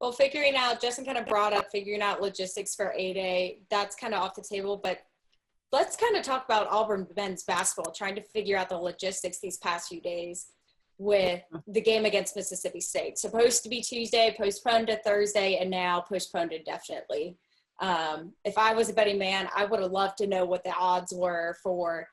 Well, figuring out, Justin kind of brought up figuring out logistics for A-Day. That's kind of off the table, but let's kind of talk about Auburn men's basketball, trying to figure out the logistics these past few days with the game against Mississippi State. Supposed to be Tuesday, postponed to Thursday, and now postponed indefinitely. If I was a betting man, I would have loved to know what the odds were for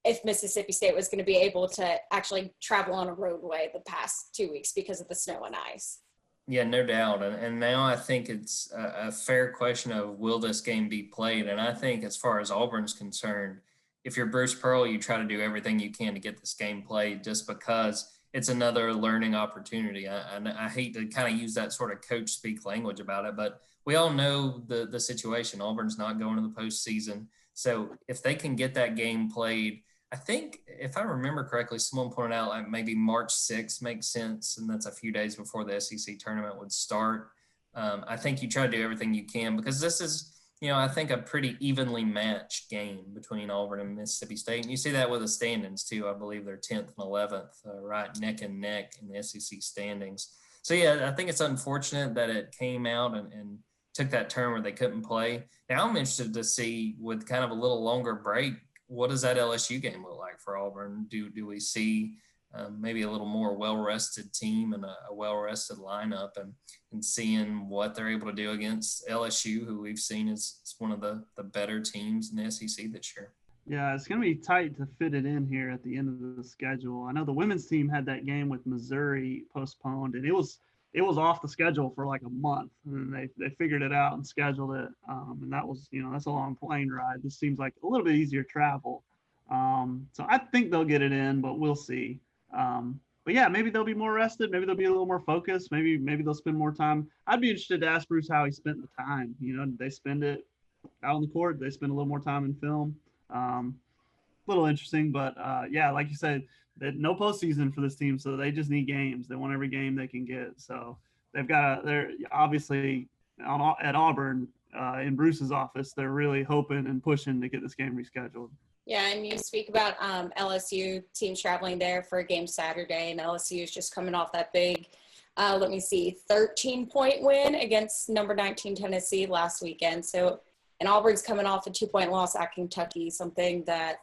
if Mississippi State was going to be able to actually travel on a roadway the past 2 weeks because of the snow and ice. Yeah, no doubt. And now I think it's a fair question of will this game be played? And I think as far as Auburn's concerned, if you're Bruce Pearl, you try to do everything you can to get this game played just because it's another learning opportunity. I hate to kind of use that sort of coach speak language about it, but we all know the situation. Auburn's not going to the postseason. So if they can get that game played, I think if I remember correctly, someone pointed out like maybe March 6th makes sense, and that's a few days before the SEC tournament would start. I think you try to do everything you can because this is, I think a pretty evenly matched game between Auburn and Mississippi State. And you see that with the standings too. I believe they're 10th and 11th, right neck and neck in the SEC standings. So, yeah, I think it's unfortunate that it came out and took that turn where they couldn't play. Now I'm interested to see with kind of a little longer break, what does that LSU game look like for Auburn? Do we see maybe a little more well-rested team and a well-rested lineup and seeing what they're able to do against LSU, who we've seen is one of the better teams in the SEC this year? Yeah, it's going to be tight to fit it in here at the end of the schedule. I know the women's team had that game with Missouri postponed, and it was off the schedule for like a month, and they figured it out and scheduled it. And that was, that's a long plane ride. This seems like a little bit easier travel. So I think they'll get it in, but we'll see. But yeah, maybe they'll be more rested. Maybe they'll be a little more focused. Maybe they'll spend more time. I'd be interested to ask Bruce how he spent the time. Did they spend it out on the court? Did they spend a little more time in film? A little interesting, but yeah, like you said, that no postseason for this team, so they just need games. They want every game they can get. So they're obviously at Auburn in Bruce's office. They're really hoping and pushing to get this game rescheduled. Yeah, and you speak about LSU teams traveling there for a game Saturday, and LSU is just coming off that big, 13-point win against number 19 Tennessee last weekend. So, and Auburn's coming off a 2-point loss at Kentucky, something that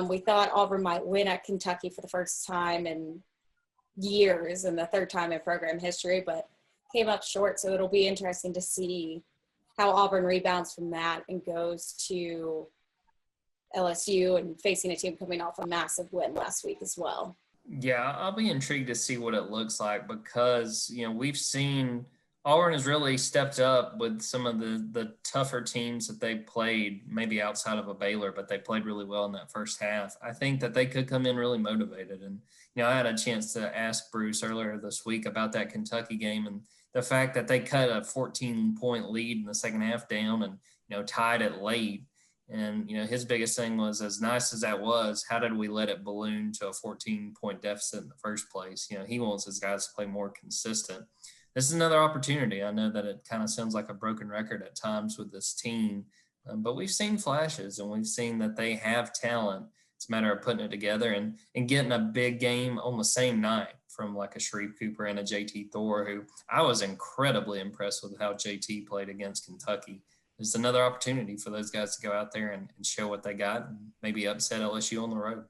we thought Auburn might win at Kentucky for the first time in years and the third time in program history, but came up short. So it'll be interesting to see how Auburn rebounds from that and goes to LSU and facing a team coming off a massive win last week as well. Yeah, I'll be intrigued to see what it looks like because, we've seen Auburn has really stepped up with some of the tougher teams that they played, maybe outside of a Baylor, but they played really well in that first half. I think that they could come in really motivated. And, I had a chance to ask Bruce earlier this week about that Kentucky game and the fact that they cut a 14-point lead in the second half down and, tied it late. And, his biggest thing was, as nice as that was, how did we let it balloon to a 14-point deficit in the first place? He wants his guys to play more consistent. This is another opportunity. I know that it kind of sounds like a broken record at times with this team, but we've seen flashes and we've seen that they have talent. It's a matter of putting it together and getting a big game on the same night from like a Sharif Cooper and a JT Thor, who I was incredibly impressed with how JT played against Kentucky. It's another opportunity for those guys to go out there and show what they got and maybe upset LSU on the road.